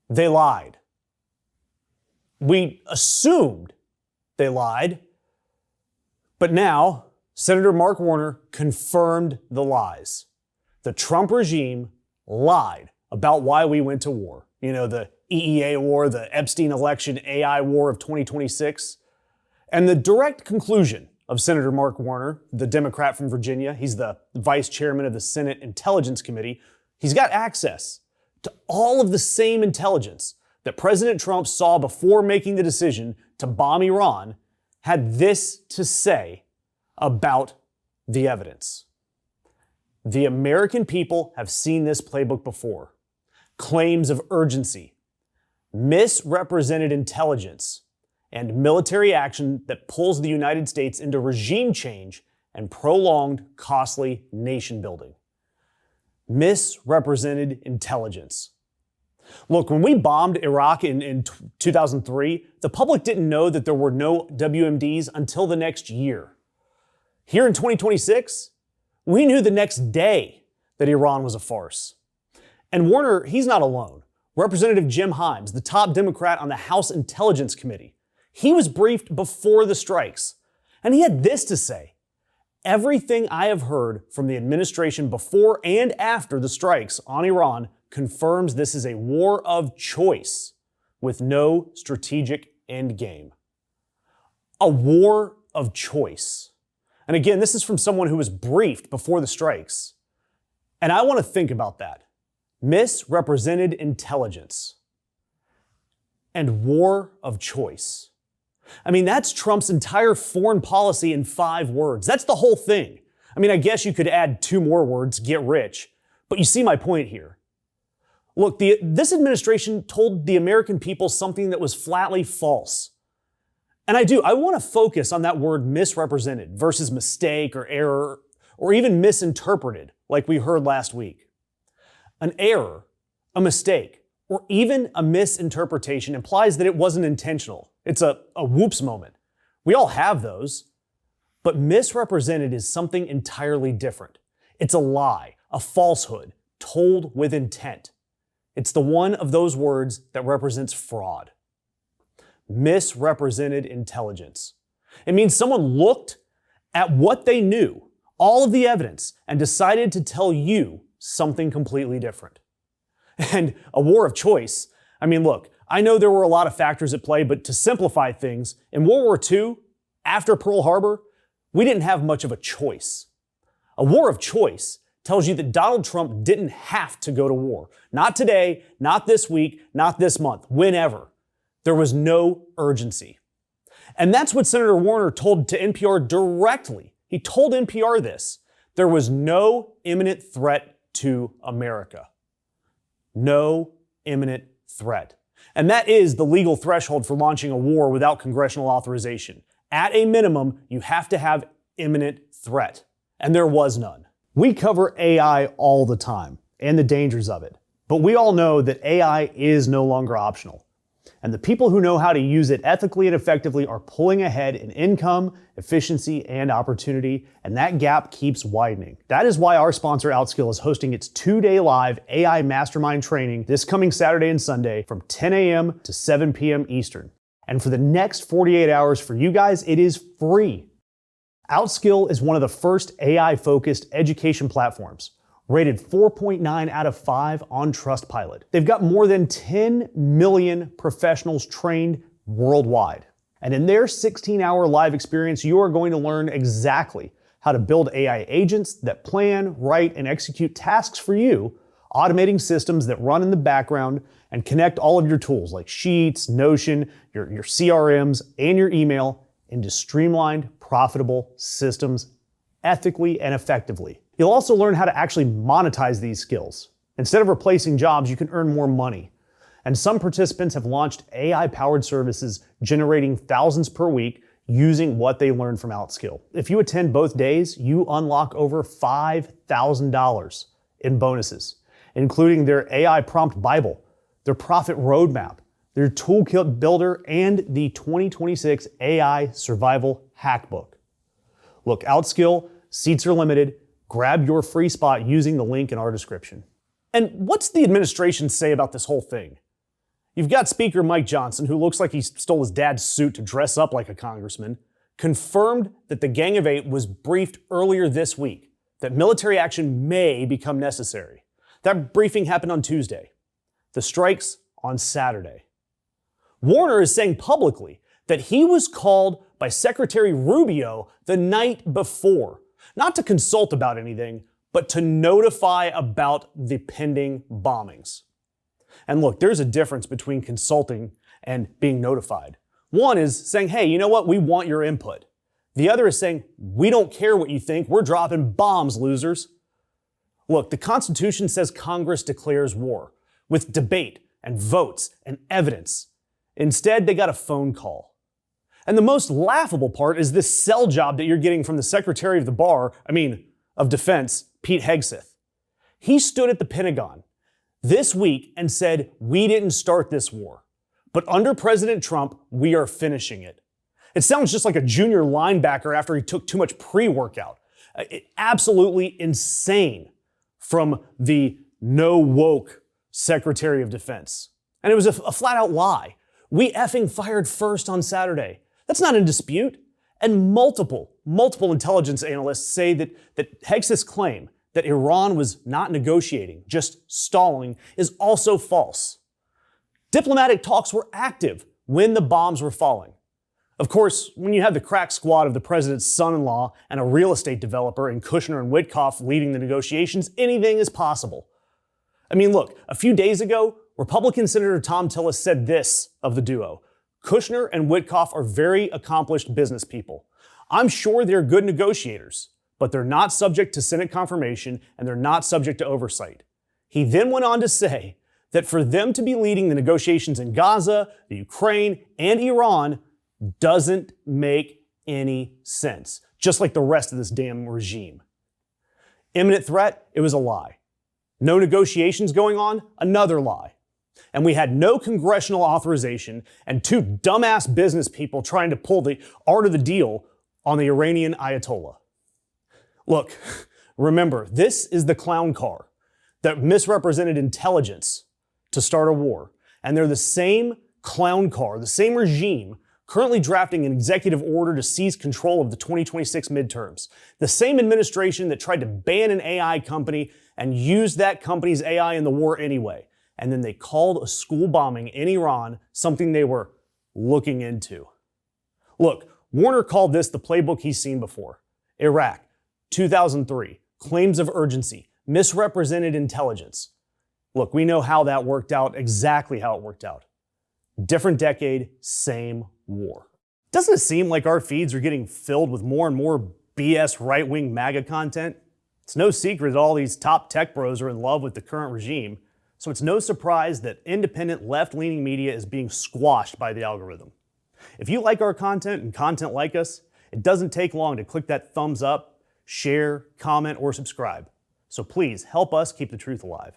They lied. We assumed they lied, but now Senator Mark Warner confirmed the lies. The Trump regime lied about why we went to war. You know, the EEA war, the Epstein election, AI war of 2026. And the direct conclusion of Senator Mark Warner, the Democrat from Virginia, he's the vice chairman of the Senate Intelligence Committee, he's got access to all of the same intelligence that President Trump saw before making the decision to bomb Iran, had this to say about the evidence. The American people have seen this playbook before. Claims of urgency, misrepresented intelligence, and military action that pulls the United States into regime change and prolonged, costly nation building. Misrepresented intelligence. Look, when we bombed Iraq in 2003, the public didn't know that there were no WMDs until the next year. Here in 2026, we knew the next day that Iran was a farce. And Warner, he's not alone. Representative Jim Himes, the top Democrat on the House Intelligence Committee, he was briefed before the strikes, and he had this to say: "Everything I have heard from the administration before and after the strikes on Iran confirms this is a war of choice with no strategic end game." A war of choice. And again, this is from someone who was briefed before the strikes. And I want to think about that. Misrepresented intelligence and war of choice. I mean, that's Trump's entire foreign policy in 5 words. That's the whole thing. I mean, I guess you could add 2 more words, get rich, but you see my point here. Look, this administration told the American people something that was flatly false. And I want to focus on that word misrepresented versus mistake or error or even misinterpreted, like we heard last week. An error, a mistake, or even a misinterpretation implies that it wasn't intentional. It's a whoops moment. We all have those. But misrepresented is something entirely different. It's a lie, a falsehood, told with intent. It's the one of those words that represents fraud. Misrepresented intelligence. It means someone looked at what they knew, all of the evidence, and decided to tell you something completely different. And a war of choice. I mean, look, I know there were a lot of factors at play, but to simplify things, in World War II, after Pearl Harbor, we didn't have much of a choice. A war of choice tells you that Donald Trump didn't have to go to war. Not today, not this week, not this month, whenever. There was no urgency. And that's what Senator Warner told to NPR directly. He told NPR this. There was no imminent threat to America. No imminent threat. And that is the legal threshold for launching a war without congressional authorization. At a minimum, you have to have imminent threat. And there was none. We cover AI all the time and the dangers of it. But we all know that AI is no longer optional. And the people who know how to use it ethically and effectively are pulling ahead in income, efficiency, and opportunity, and that gap keeps widening. That is why our sponsor Outskill is hosting its 2-day live AI Mastermind training this coming Saturday and Sunday from 10 a.m. to 7 p.m. Eastern. And for the next 48 hours for you guys, it is free. Outskill is one of the first AI-focused education platforms, rated 4.9 out of 5 on Trustpilot. They've got more than 10 million professionals trained worldwide. And in their 16-hour live experience, you are going to learn exactly how to build AI agents that plan, write, and execute tasks for you, automating systems that run in the background and connect all of your tools like Sheets, Notion, your CRMs, and your email into streamlined, profitable systems ethically and effectively. You'll also learn how to actually monetize these skills. Instead of replacing jobs, you can earn more money. And some participants have launched AI-powered services generating thousands per week using what they learned from Outskill. If you attend both days, you unlock over $5,000 in bonuses, including their AI Prompt Bible, their Profit Roadmap, their Toolkit Builder, and the 2026 AI Survival Hackbook. Look, Outskill, seats are limited. Grab your free spot using the link in our description. And what's the administration say about this whole thing? You've got Speaker Mike Johnson, who looks like he stole his dad's suit to dress up like a congressman, confirmed that the Gang of Eight was briefed earlier this week that military action may become necessary. That briefing happened on Tuesday. The strikes on Saturday. Warner is saying publicly that he was called by Secretary Rubio the night before, not to consult about anything, but to notify about the pending bombings. And look, there's a difference between consulting and being notified. One is saying, hey, you know what? We want your input. The other is saying, we don't care what you think. We're dropping bombs, losers. Look, the Constitution says Congress declares war with debate and votes and evidence. Instead, they got a phone call. And the most laughable part is this cell job that you're getting from the Secretary of Defense, Pete Hegseth. He stood at the Pentagon this week and said, we didn't start this war, but under President Trump, we are finishing it. It sounds just like a junior linebacker after he took too much pre-workout. Absolutely insane from the no woke Secretary of Defense. And it was a flat-out lie. We effing fired first on Saturday. That's not in dispute. And multiple intelligence analysts say that Hegseth's claim that Iran was not negotiating, just stalling, is also false. Diplomatic talks were active when the bombs were falling. Of course, when you have the crack squad of the president's son-in-law and a real estate developer in Kushner and Witkoff leading the negotiations, anything is possible. I mean, look, a few days ago, Republican Senator Thom Tillis said this of the duo: Kushner and Witkoff are very accomplished business people. I'm sure they're good negotiators, but they're not subject to Senate confirmation and they're not subject to oversight. He then went on to say that for them to be leading the negotiations in Gaza, the Ukraine, and Iran doesn't make any sense, just like the rest of this damn regime. Imminent threat, it was a lie. No negotiations going on, another lie. And we had no congressional authorization and two dumbass business people trying to pull the art of the deal on the Iranian Ayatollah. Look, remember, this is the clown car that misrepresented intelligence to start a war. And they're the same clown car, the same regime currently drafting an executive order to seize control of the 2026 midterms. The same administration that tried to ban an AI company and used that company's AI in the war anyway. And then they called a school bombing in Iran something they were looking into. Look, Warner called this the playbook he's seen before. Iraq, 2003, claims of urgency, misrepresented intelligence. Look, we know how that worked out, exactly how it worked out. Different decade, same war. Doesn't it seem like our feeds are getting filled with more and more BS right-wing MAGA content? It's no secret that all these top tech bros are in love with the current regime, so it's no surprise that independent left-leaning media is being squashed by the algorithm. If you like our content and content like us, it doesn't take long to click that thumbs up, share, comment, or subscribe. So please help us keep the truth alive.